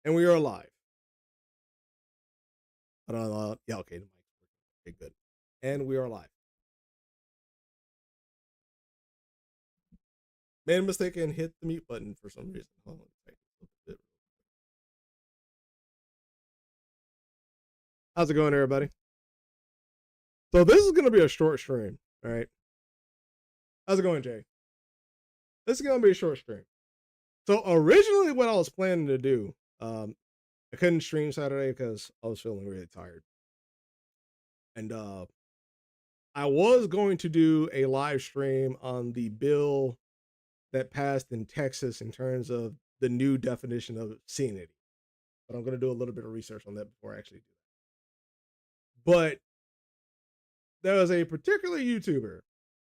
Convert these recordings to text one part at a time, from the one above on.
And we are live. Yeah, okay. Okay, good. And we are live. Made a mistake and hit the mute button for some reason. Hold on a second. How's it going, everybody? So this is going to be a short stream, all right? How's it going, Jay? This is going to be a short stream. So originally what I was planning to do, I couldn't stream Saturday because I was feeling really tired. And I was going to do a live stream on the bill that passed in Texas in terms of the new definition of sanity. But I'm going to do a little bit of research on that before I actually do that. But there was a particular YouTuber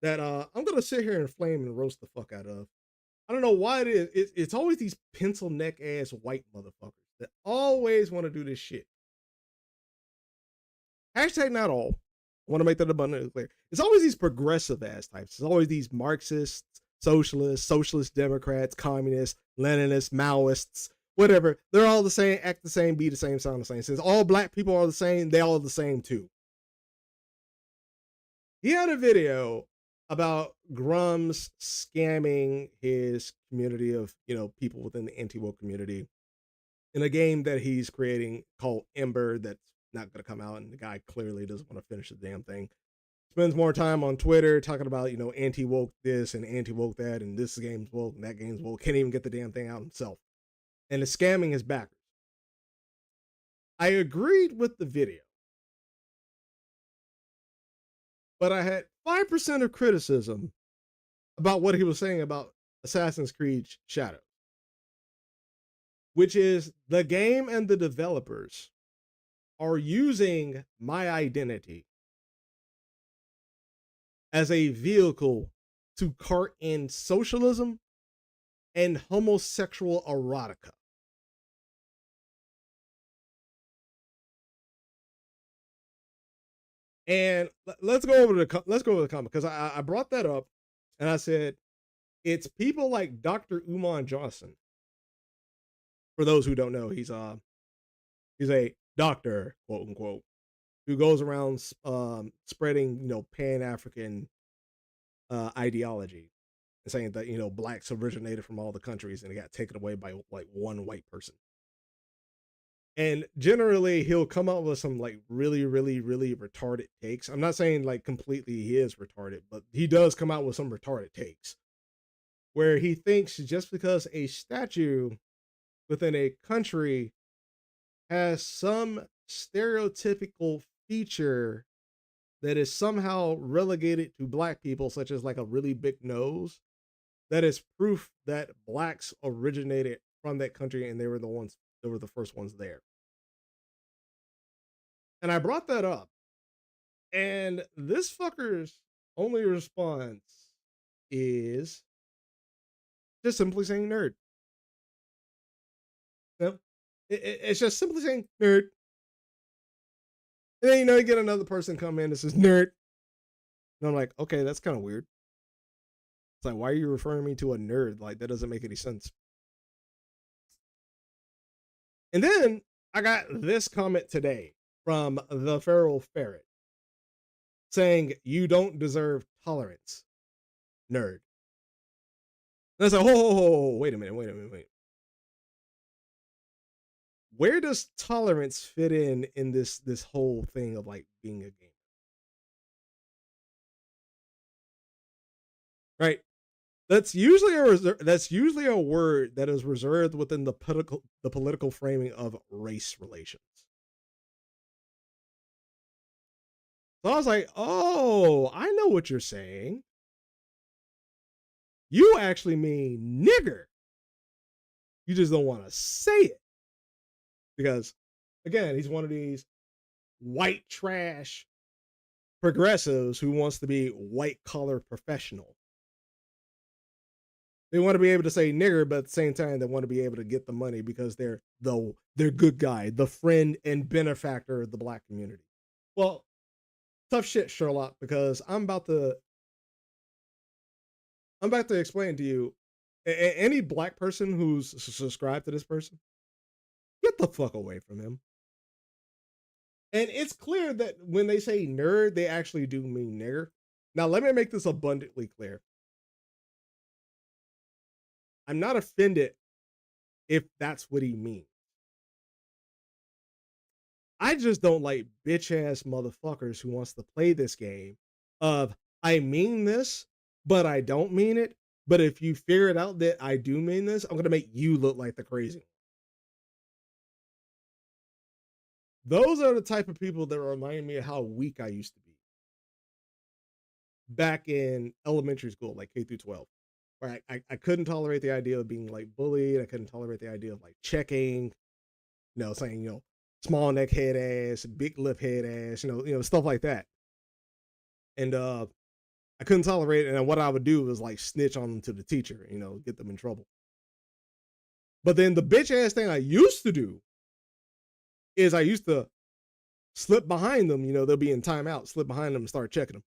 that I'm going to sit here and flame and roast the fuck out of. I don't know why it is. It's always these pencil neck ass white motherfuckers that always want to do this shit. Hashtag not all. I want to make that abundantly clear. It's always these progressive ass types. It's always these Marxists, socialist Democrats, communists, Leninists, Maoists, whatever. They're all the same, act the same, be the same, sound the same. Since all black people are the same, they all the same too. He had a video about Grums scamming his community of, people within the anti-woke community in a game that he's creating called Ember that's not going to come out, and the guy clearly doesn't want to finish the damn thing. Spends more time on Twitter talking about, anti-woke this and anti-woke that, and this game's woke and that game's woke. Can't even get the damn thing out himself. And is scamming his backers. I agreed with the video, but I had 5% of criticism about what he was saying about Assassin's Creed Shadows, which is the game and the developers are using my identity as a vehicle to cart in socialism and homosexual erotica. And let's go over the comment, because I brought that up and I said it's people like Dr. Umar Johnson. For those who don't know, he's a doctor, quote unquote, who goes around spreading pan-African ideology and saying that blacks originated from all the countries and it got taken away by like one white person. And generally he'll come up with some like really, really, really retarded takes. I'm not saying like completely he is retarded, but he does come out with some retarded takes where he thinks just because a statue within a country has some stereotypical feature that is somehow relegated to black people, such as like a really big nose, that is proof that blacks originated from that country and they were the first ones there. And I brought that up, and this fucker's only response is just simply saying nerd. No, it's just simply saying nerd. And then you get another person come in that says nerd. And I'm like, okay, that's kind of weird. It's like, why are you referring me to a nerd? Like, that doesn't make any sense. And then I got this comment today from the Feral Ferret saying, you don't deserve tolerance, nerd. And I was like, wait a minute. Where does tolerance fit in this whole thing of like being a gamer? Right? That's usually a word that is reserved within the political framing of race relations. So I was like, oh, I know what you're saying. You actually mean nigger. You just don't want to say it. Because, again, he's one of these white trash progressives who wants to be white collar professional. They want to be able to say nigger, but at the same time, they want to be able to get the money because they're good guy, the friend and benefactor of the black community. Well, tough shit, Sherlock, because I'm about to explain to you, any black person who's subscribed to this person, Get the fuck away from him. And it's clear that when they say nerd, they actually do mean nigger. Now, let me make this abundantly clear. I'm not offended if that's what he means. I just don't like bitch ass motherfuckers who wants to play this game of I mean this, but I don't mean it. But if you figure it out that I do mean this, I'm gonna make you look like the crazy one. Those are the type of people that remind me of how weak I used to be back in elementary school, like K through 12. Where I couldn't tolerate the idea of being like bullied. I couldn't tolerate the idea of like checking, saying, small neck head ass, big lip head ass, stuff like that. And I couldn't tolerate it. And what I would do was like snitch on them to the teacher, get them in trouble. But then the bitch ass thing I used to do is I used to slip behind them, they'll be in timeout, slip behind them and start checking them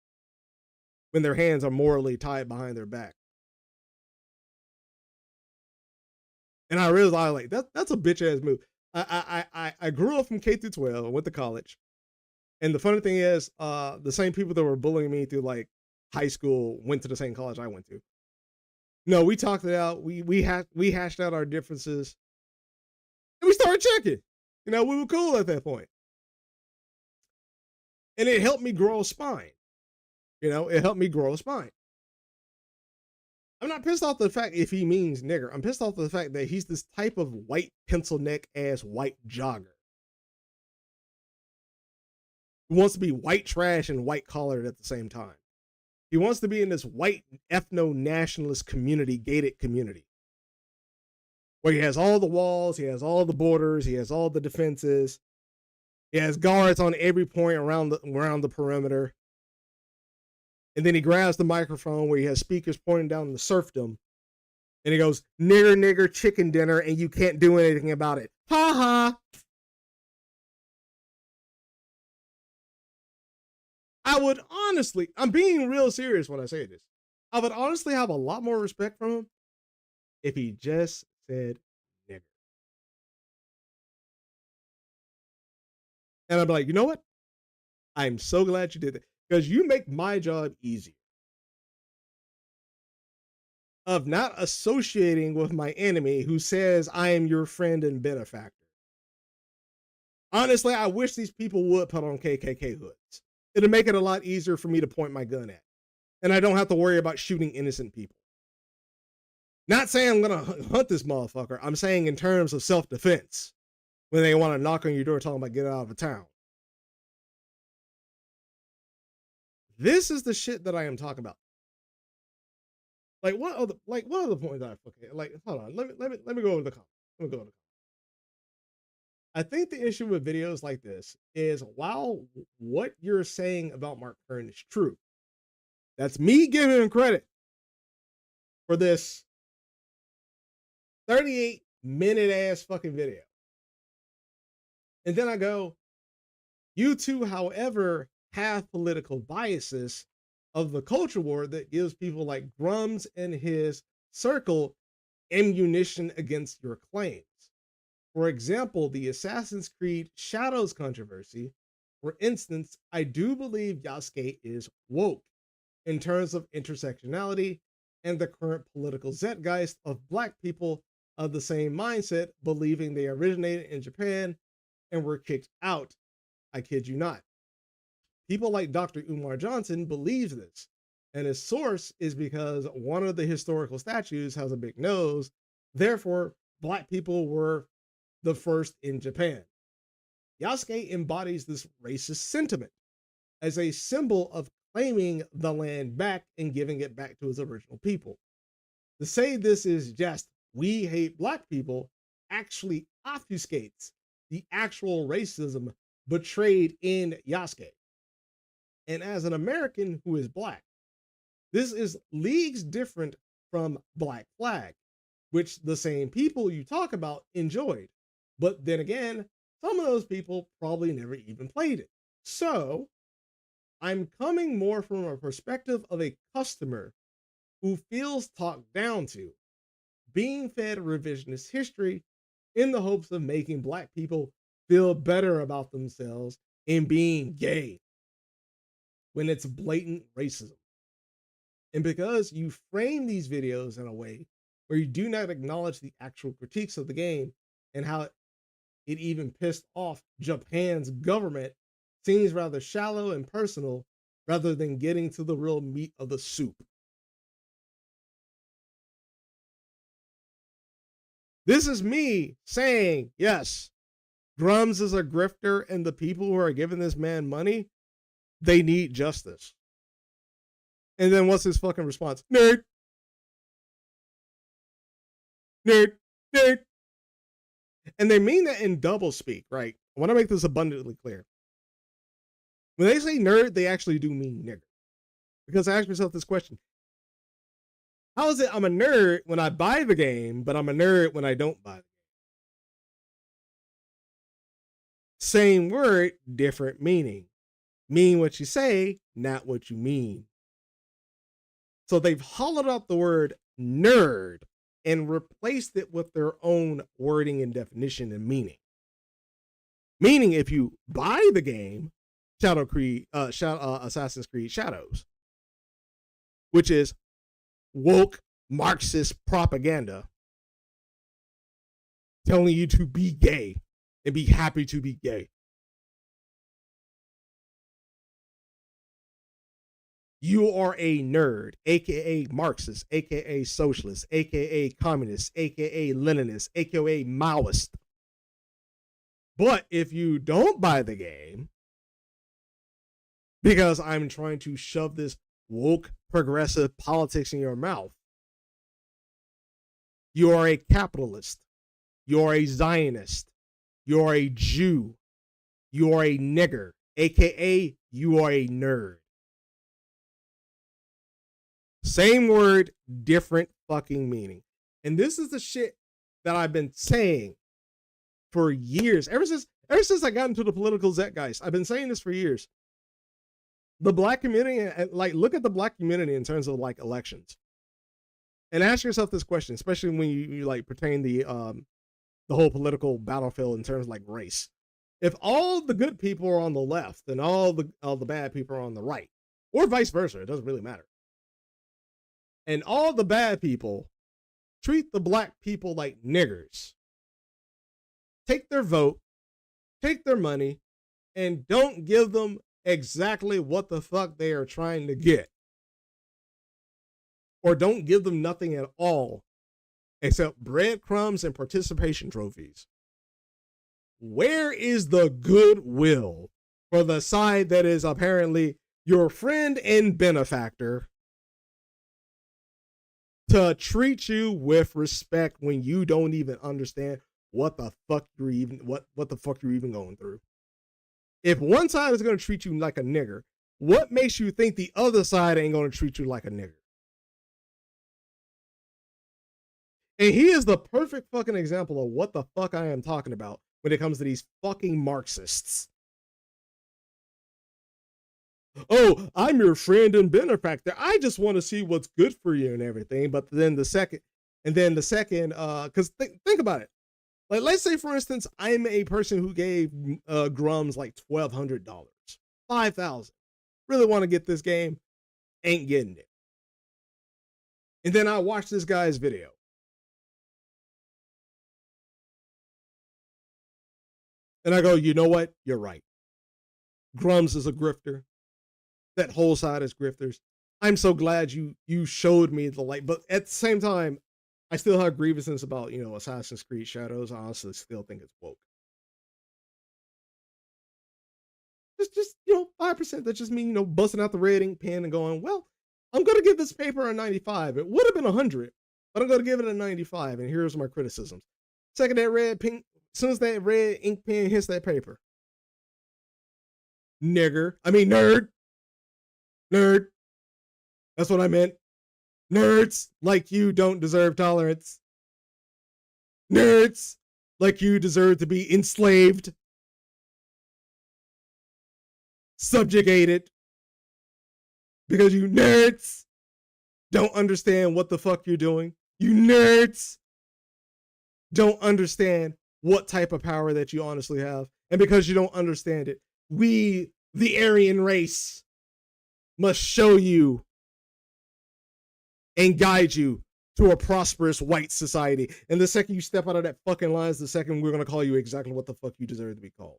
when their hands are morally tied behind their back. And I realized like that's a bitch ass move. I grew up from K through 12, I went to college. And the funny thing is, the same people that were bullying me through like high school went to the same college I went to. No, we talked it out. We hashed out our differences. And we started checking. We were cool at that point. And it helped me grow a spine. It helped me grow a spine. I'm not pissed off the fact if he means nigger. I'm pissed off the fact that he's this type of white pencil neck ass white jogger who wants to be white trash and white collared at the same time. He wants to be in this white ethno-nationalist community, gated community, where he has all the walls, he has all the borders, he has all the defenses, he has guards on every point around the perimeter. And then he grabs the microphone where he has speakers pointing down the serfdom. And he goes, nigger, nigger, chicken dinner, and you can't do anything about it. Ha ha. I would honestly, I'm being real serious when I say this. I would honestly have a lot more respect from him if he just said nigger. And I'd be like, you know what? I'm so glad you did that. Because you make my job easier of not associating with my enemy who says I am your friend and benefactor. Honestly, I wish these people would put on KKK hoods. It'll make it a lot easier for me to point my gun at. And I don't have to worry about shooting innocent people. Not saying I'm going to hunt this motherfucker. I'm saying in terms of self-defense. When they want to knock on your door talking about get out of town. This is the shit that I am talking about. Like what other points I fucking like? Hold on, let me go over the comments. I think the issue with videos like this is while what you're saying about Mark Kern is true, that's me giving him credit for this 38-minute ass fucking video. And then I go, you two, however, have political biases of the culture war that gives people like Grums and his circle ammunition against your claims. For example, the Assassin's Creed Shadows controversy. For instance, I do believe Yasuke is woke in terms of intersectionality and the current political zeitgeist of Black people of the same mindset, believing they originated in Japan and were kicked out. I kid you not. People like Dr. Umar Johnson believes this, and his source is because one of the historical statues has a big nose. Therefore, Black people were the first in Japan. Yasuke embodies this racist sentiment as a symbol of claiming the land back and giving it back to its original people. To say this is just we hate Black people actually obfuscates the actual racism betrayed in Yasuke. And as an American who is Black, this is leagues different from Black Flag, which the same people you talk about enjoyed. But then again, some of those people probably never even played it. So I'm coming more from a perspective of a customer who feels talked down to, being fed revisionist history, in the hopes of making black people feel better about themselves in being gay when it's blatant racism. And because you frame these videos in a way where you do not acknowledge the actual critiques of the game and how it even pissed off Japan's government, seems rather shallow and personal rather than getting to the real meat of the soup. This is me saying, yes, Grums is a grifter, and the people who are giving this man money, they need justice. And then what's his fucking response? Nerd. Nerd. Nerd. And they mean that in double speak, right? I want to make this abundantly clear. When they say nerd, they actually do mean nigger. Because I ask myself this question. How is it I'm a nerd when I buy the game, but I'm a nerd when I don't buy the game? Same word, different meaning. Mean what you say, not what you mean. So they've hollowed out the word nerd and replaced it with their own wording and definition and meaning. Meaning, if you buy the game, Assassin's Creed Shadows, which is woke Marxist propaganda telling you to be gay and be happy to be gay. You are a nerd, aka Marxist, aka Socialist, aka Communist, aka Leninist, aka Maoist. But if you don't buy the game, because I'm trying to shove this woke progressive politics in your mouth, you are a capitalist, you are a Zionist, you are a Jew, you are a nigger, aka you are a nerd. Same word, different fucking meaning. And this is the shit that I've been saying for years. Ever since I got into the political zeitgeist, I've been saying this for years. The black community, like, look at the black community in terms of like elections, and ask yourself this question, especially when you like pertain the whole political battlefield in terms of like race. If all the good people are on the left and all the bad people are on the right, or vice versa, it doesn't really matter. And all the bad people treat the black people like niggers, take their vote, take their money, and don't give them exactly what the fuck they are trying to get. Or don't give them nothing at all except breadcrumbs and participation trophies. Where is the goodwill for the side that is apparently your friend and benefactor to treat you with respect when you don't even understand what the fuck you're even going through? If one side is going to treat you like a nigger, what makes you think the other side ain't going to treat you like a nigger? And he is the perfect fucking example of what the fuck I am talking about when it comes to these fucking Marxists. Oh, I'm your friend and benefactor. I just want to see what's good for you and everything. But then the second, because think about it. Like, let's say, for instance, I'm a person who gave Grums like $1,200, $5,000. Really want to get this game, ain't getting it. And then I watch this guy's video. And I go, you know what? You're right. Grums is a grifter. That whole side is grifters. I'm so glad you showed me the light. But at the same time, I still have grievances about, Assassin's Creed Shadows. I honestly still think it's woke. Just 5%. That's just me, busting out the red ink pen and going, well, I'm going to give this paper a 95. It would have been 100, but I'm going to give it a 95. And here's my criticisms. Second, that red pink, as soon as that red ink pen hits that paper. Nerd. That's what I meant. Nerds like you don't deserve tolerance. Nerds like you deserve to be enslaved, subjugated, because you nerds don't understand what the fuck you're doing. You nerds don't understand what type of power that you honestly have. And because you don't understand it, we, the Aryan race, must show you and guide you to a prosperous white society. And the second you step out of that fucking line is the second we're going to call you exactly what the fuck you deserve to be called.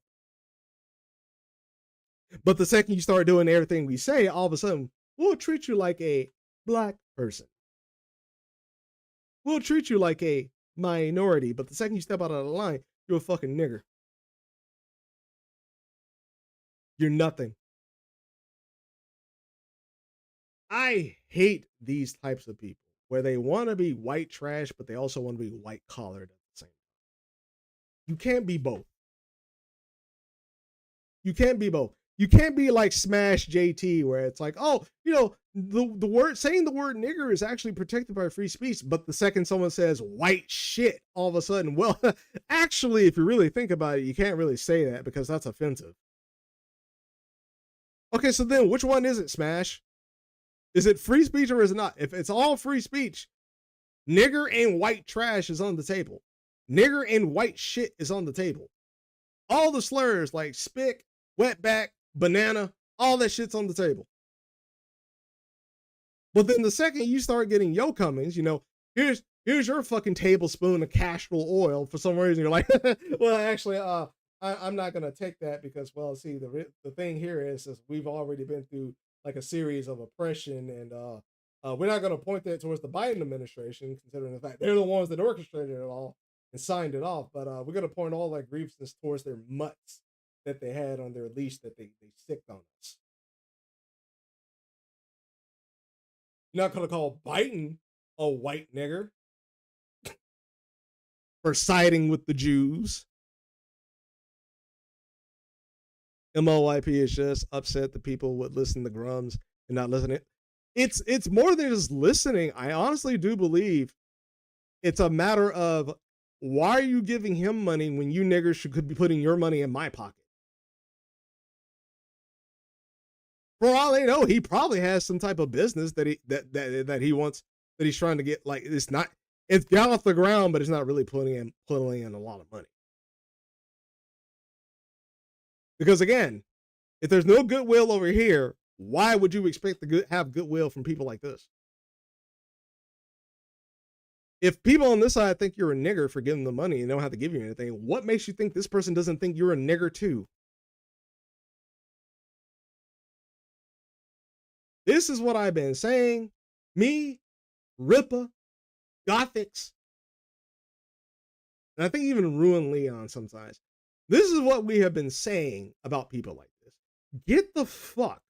But the second you start doing everything we say, all of a sudden, we'll treat you like a black person. We'll treat you like a minority. But the second you step out of the line, you're a fucking nigger. You're nothing. I hate these types of people where they want to be white trash, but they also want to be white collared at the same time. You can't be both. You can't be both. You can't be like Smash JT, where it's like, oh, you know, the word, saying the word nigger is actually protected by free speech, but the second someone says white shit, all of a sudden, well, actually, if you really think about it, you can't really say that because that's offensive. Okay, so then which one is it, Smash? Is it free speech or is it not? If it's all free speech, nigger and white trash is on the table. Nigger and white shit is on the table. All the slurs like spick, wetback, banana, all that shit's on the table. But then the second you start getting yo comings, you know, here's your fucking tablespoon of castor oil. For some reason, you're like, well, actually, I'm not gonna take that because, well, see, the thing here is we've already been through like a series of oppression, and we're not gonna point that towards the Biden administration, considering the fact they're the ones that orchestrated it all and signed it off. But we're gonna point all that grievances towards their mutts that they had on their leash that they sicked on us. You're not gonna call Biden a white nigger for siding with the Jews. MLYP is just upset that people would listen to Grums and not listen to it. It's more than just listening. I honestly do believe it's a matter of, why are you giving him money when you niggers could be putting your money in my pocket? For all they know, he probably has some type of business that he wants, that he's trying to get. Like, it's got off the ground, but it's not really pulling in a lot of money. Because again, if there's no goodwill over here, why would you expect to have goodwill from people like this? If people on this side think you're a nigger for giving them money and don't have to give you anything, what makes you think this person doesn't think you're a nigger too? This is what I've been saying. Me, Rippa, Gothics, and I think even Ruin Leon sometimes. This is what we have been saying about people like this. Get the fuck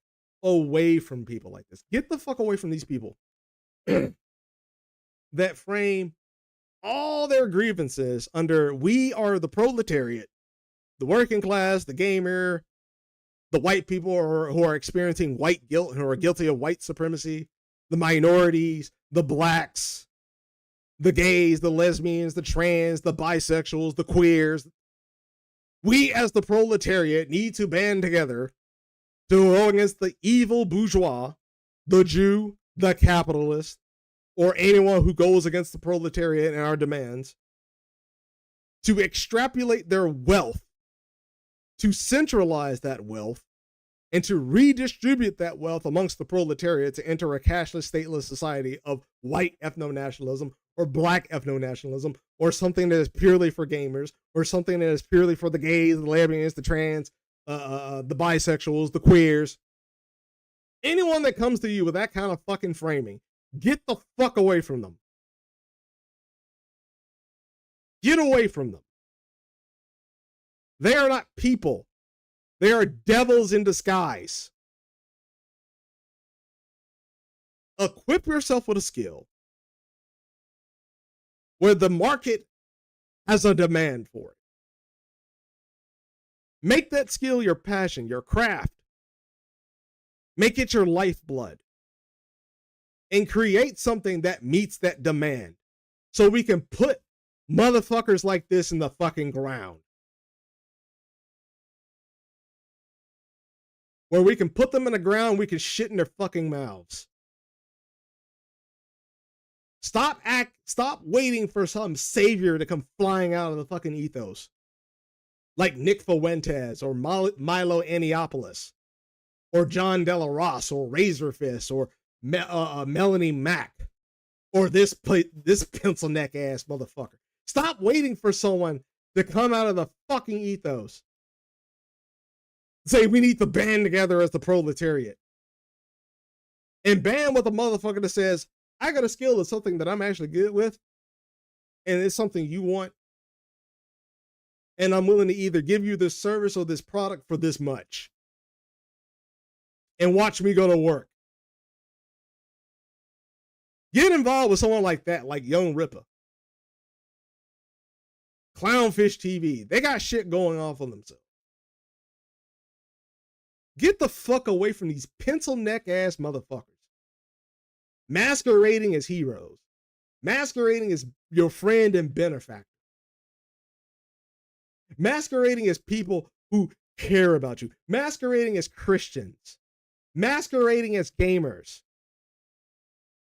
away from people like this. Get the fuck away from these people that frame all their grievances under, we are the proletariat, the working class, the gamer, the white people who are experiencing white guilt, who are guilty of white supremacy, the minorities, the blacks, the gays, the lesbians, the trans, the bisexuals, the queers. We as the proletariat need to band together to go against the evil bourgeois, the Jew, the capitalist, or anyone who goes against the proletariat and our demands, to extrapolate their wealth, to centralize that wealth, and to redistribute that wealth amongst the proletariat to enter a cashless, stateless society of white ethno-nationalism or black ethno-nationalism, or something that is purely for gamers, or something that is purely for the gays, the lesbians, the trans, the bisexuals, the queers. Anyone that comes to you with that kind of fucking framing, get the fuck away from them. Get away from them. They are not people. They are devils in disguise. Equip yourself with a skill where the market has a demand for it. Make that skill your passion, your craft. Make it your lifeblood. And create something that meets that demand. So we can put motherfuckers like this in the fucking ground. Where we can put them in the ground, we can shit in their fucking mouths. Stop waiting for some savior to come flying out of the fucking ethos. Like Nick Fuentes or Milo Anniopoulos or John Della Ross or Razorfist or Melanie Mack or this pencil neck ass motherfucker. Stop waiting for someone to come out of the fucking ethos. Say we need to band together as the proletariat. And band with a motherfucker that says, I got a skill that's something that I'm actually good with, and it's something you want, and I'm willing to either give you this service or this product for this much. And watch me go to work. Get involved with someone like that, like Young Ripper. Clownfish TV. They got shit going off on themselves. Get the fuck away from these pencil neck ass motherfuckers. Masquerading as heroes. Masquerading as your friend and benefactor. Masquerading as people who care about you. Masquerading as Christians. Masquerading as gamers.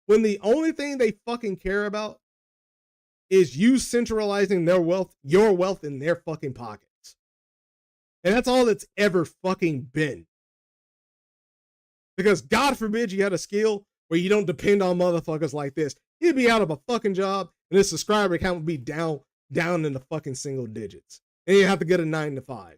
When the only thing they fucking care about is you centralizing their wealth, your wealth in their fucking pockets. And that's all it's ever fucking been. Because God forbid you had a skill where you don't depend on motherfuckers like this. You'd be out of a fucking job and his subscriber count would be down in the fucking single digits. And you have to get a 9 to 5.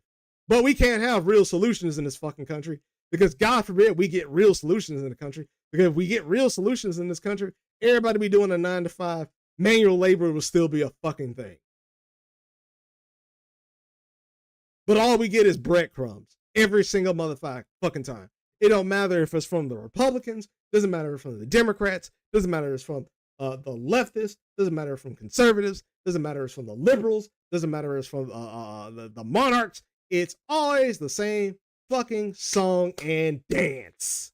But we can't have real solutions in this fucking country because God forbid we get real solutions in the country. Because if we get real solutions in this country, everybody be doing a 9 to 5. Manual labor will still be a fucking thing. But all we get is breadcrumbs every single motherfucking time. It don't matter if it's from the Republicans, doesn't matter if it's from the Democrats, doesn't matter if it's from the leftists, doesn't matter if it's from conservatives, doesn't matter if it's from the liberals, doesn't matter if it's from the monarchs. It's always the same fucking song and dance.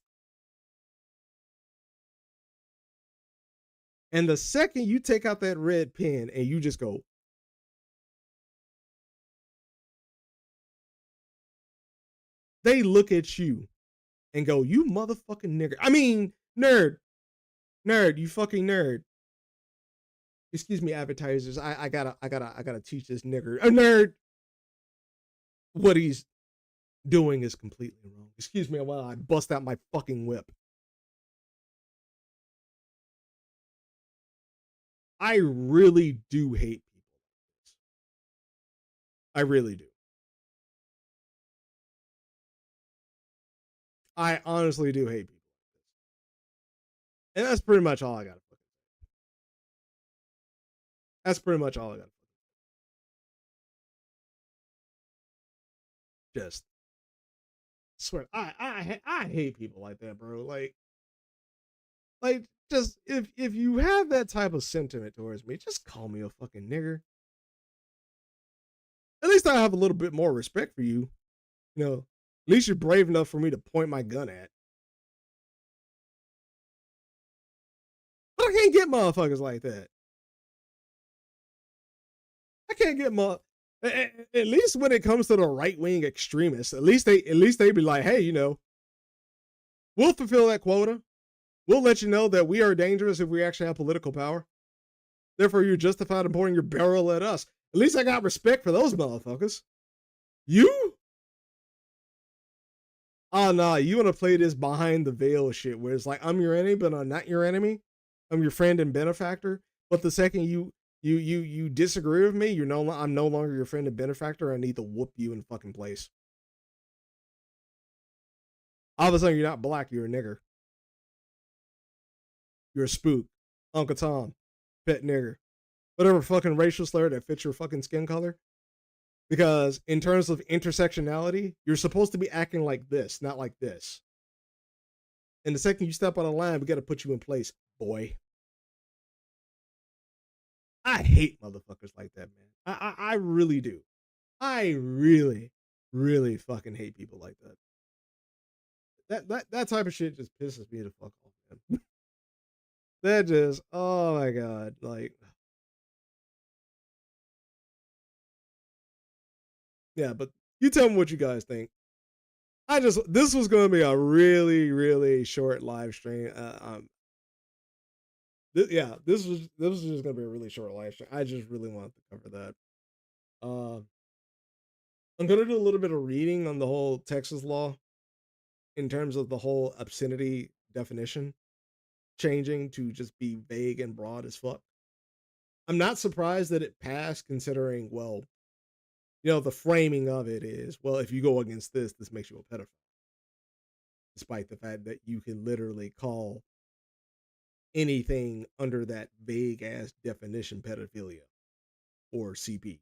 And the second you take out that red pen and you just go, they look at you and go, you motherfucking nigger. I mean, nerd, you fucking nerd. Excuse me, advertisers. I gotta teach this nigger, a nerd, what he's doing is completely wrong. Excuse me while I bust out my fucking whip. I really do hate people like this. I really do. I honestly do hate people like this. And that's pretty much all I got to fucking say. That's pretty much all I got to fucking say. Just swear, I hate people like that, bro. Like just if you have that type of sentiment towards me, just call me a fucking nigger. At least I have a little bit more respect for you. You know, at least you're brave enough for me to point my gun at. But I can't get motherfuckers like that. I can't get at least when it comes to the right-wing extremists, at least they be like, hey, you know, we'll fulfill that quota. We'll let you know that we are dangerous if we actually have political power. Therefore, you're justified in pointing your barrel at us. At least I got respect for those motherfuckers. You? Oh, no, you want to play this behind the veil shit where it's like, I'm your enemy, but I'm not your enemy. I'm your friend and benefactor. But the second you disagree with me, I'm no longer your friend and benefactor. I need to whoop you in the fucking place. All of a sudden, you're not black, you're a nigger. You're a spook. Uncle Tom. Pet nigger. Whatever fucking racial slur that fits your fucking skin color. Because in terms of intersectionality, you're supposed to be acting like this, not like this. And the second you step on a line, we got to put you in place, boy. I hate motherfuckers like that, man. I really do. I really, really fucking hate people like that. That type of shit just pisses me the fuck off, man. That just, oh my God. Like, yeah, but you tell me what you guys think. This was going to be a really, really short live stream. this was just gonna be a really short live stream. I just really wanted to cover that. Uh, I'm gonna do a little bit of reading on the whole Texas law in terms of the whole obscenity definition changing to just be vague and broad as fuck. I'm not surprised that it passed, considering, well, the framing of it is, well, if you go against this makes you a pedophile, despite the fact that you can literally call anything under that vague ass definition pedophilia or CP.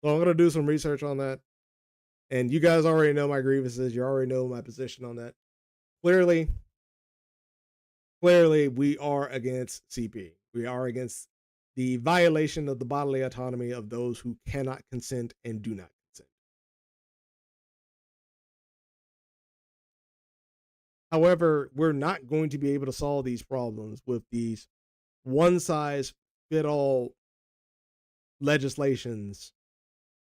So I'm gonna do some research on that. And you guys already know my grievances. You already know my position on that. Clearly, we are against CP. We are against the violation of the bodily autonomy of those who cannot consent and do not consent. However, we're not going to be able to solve these problems with these one size fit all legislations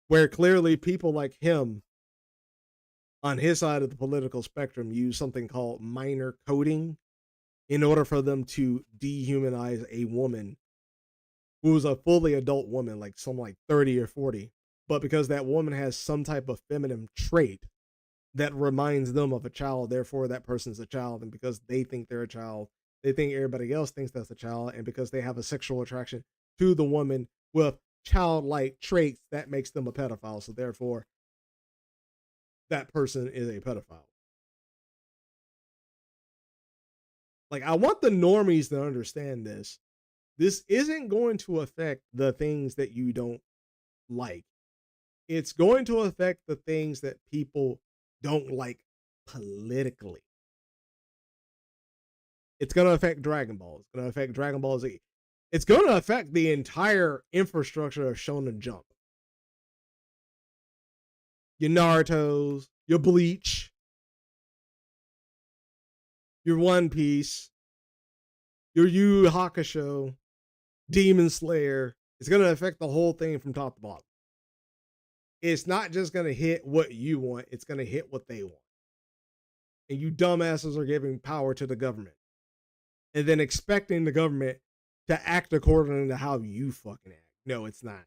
where clearly people like him on his side of the political spectrum use something called minor coding in order for them to dehumanize a woman who's a fully adult woman, like 30 or 40. But because that woman has some type of feminine trait that reminds them of a child, therefore that person's a child. And because they think they're a child, they think everybody else thinks that's a child. And because they have a sexual attraction to the woman with childlike traits, that makes them a pedophile. So therefore, that person is a pedophile. Like, I want the normies to understand this. This isn't going to affect the things that you don't like. It's going to affect the things that people don't like politically. It's going to affect Dragon Ball. It's going to affect Dragon Ball Z. It's going to affect the entire infrastructure of Shonen Jump. Your Naruto's, your Bleach, your One Piece, your Yu Yu Hakusho, Demon Slayer. It's going to affect the whole thing from top to bottom. It's not just going to hit what you want. It's going to hit what they want. And you dumbasses are giving power to the government. And then expecting the government to act according to how you fucking act. No, it's not.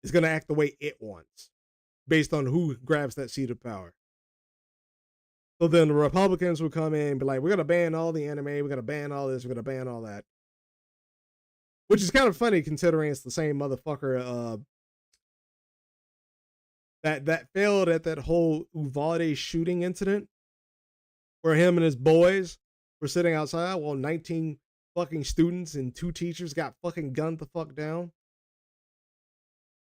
It's going to act the way it wants, based on who grabs that seat of power. So then the Republicans will come in and be like, we're going to ban all the anime. We're going to ban all this. We're going to ban all that. Which is kind of funny considering it's the same motherfucker that failed at that whole Uvalde shooting incident where him and his boys were sitting outside while 19 fucking students and 2 teachers got fucking gunned the fuck down.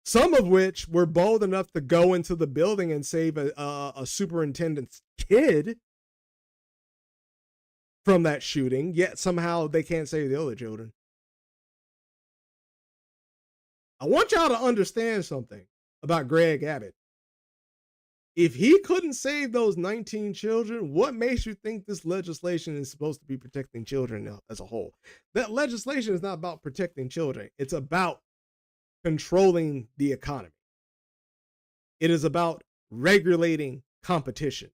Some of which were bold enough to go into the building and save a superintendent's kid from that shooting, yet somehow they can't save the other children. I want y'all to understand something about Greg Abbott. If he couldn't save those 19 children, what makes you think this legislation is supposed to be protecting children as a whole? That legislation is not about protecting children. It's about controlling the economy. It is about regulating competition.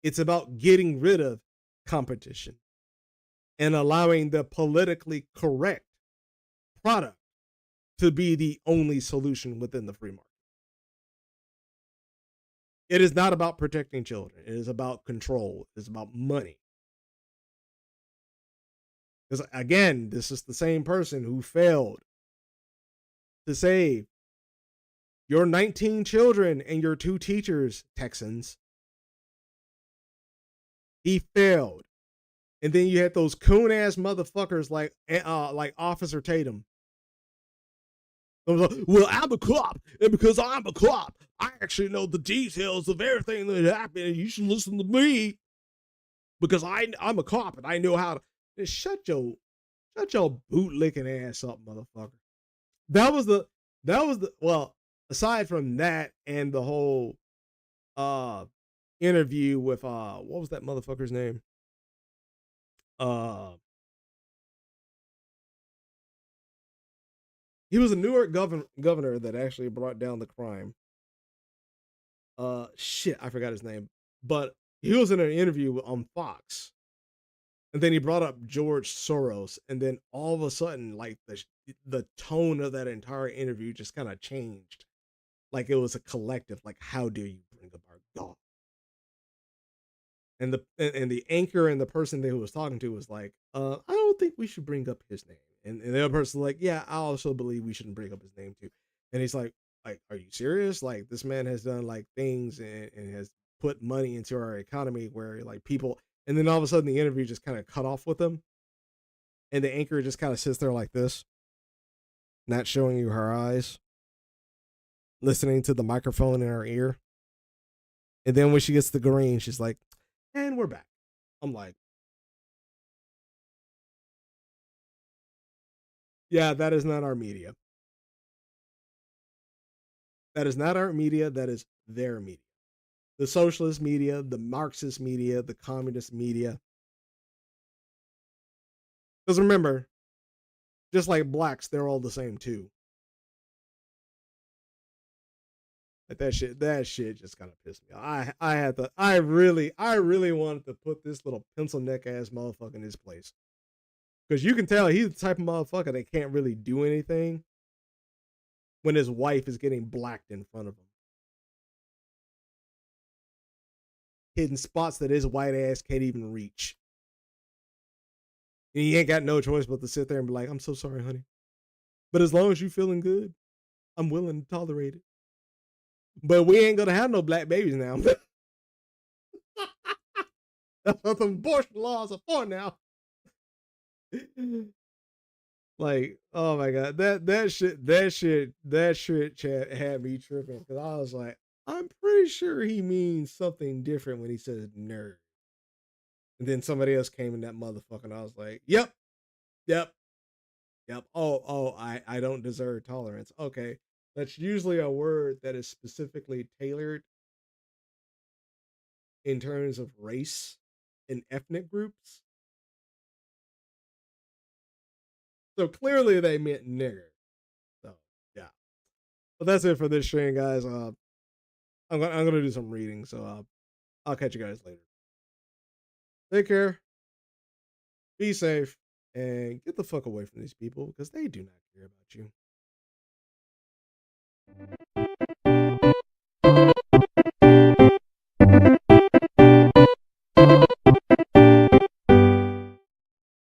It's about getting rid of competition and allowing the politically correct product to be the only solution within the free market. It is not about protecting children. It is about control. It's about money. Because again, this is the same person who failed to save your 19 children and your 2 teachers, Texans. He failed. And then you had those coon-ass motherfuckers like Officer Tatum. Well, I'm a cop, and because I'm a cop, I actually know the details of everything that happened, and you should listen to me because I'm a cop and I know how to. Shut your boot-licking ass up, motherfucker. That was the well, aside from that and the whole interview with what was that motherfucker's name? He was a Newark governor that actually brought down the crime. Shit, I forgot his name. But he was in an interview on Fox, and then he brought up George Soros, and then all of a sudden, like the tone of that entire interview just kind of changed, like it was a collective. Like, how dare you bring up our God? And the anchor and the person that he was talking to was like, I don't think we should bring up his name. And the other person like, yeah, I also believe we shouldn't bring up his name too. And he's like, are you serious? Like, this man has done like things and has put money into our economy where like people, and then all of a sudden the interview just kind of cut off with him, and the anchor just kind of sits there like this, not showing you her eyes, listening to the microphone in her ear. And then when she gets the green, she's like, and we're back. I'm like, yeah, that is not our media. That is not our media. That is their media. The socialist media, the Marxist media, the communist media. Because remember, just like blacks, they're all the same too. Like that shit just kind of pissed me off. I really wanted to put this little pencil neck ass motherfucker in his place. Because you can tell he's the type of motherfucker that can't really do anything when his wife is getting blacked in front of him. Hitting spots that his white ass can't even reach. And he ain't got no choice but to sit there and be like, I'm so sorry, honey. But as long as you feeling good, I'm willing to tolerate it. But we ain't gonna have no black babies now. That's what the abortion laws are for now. Like, oh my god, that shit chat had me tripping because I was like, I'm pretty sure he means something different when he says nerd. And then somebody else came in that motherfucker, and I was like, yep, yep, yep. Oh, I don't deserve tolerance. Okay, that's usually a word that is specifically tailored in terms of race and ethnic groups. So clearly they meant nigger. So yeah, but that's it for this stream, guys. I'm gonna do some reading, so I'll catch you guys later. Take care, be safe, and get the fuck away from these people because they do not care about you.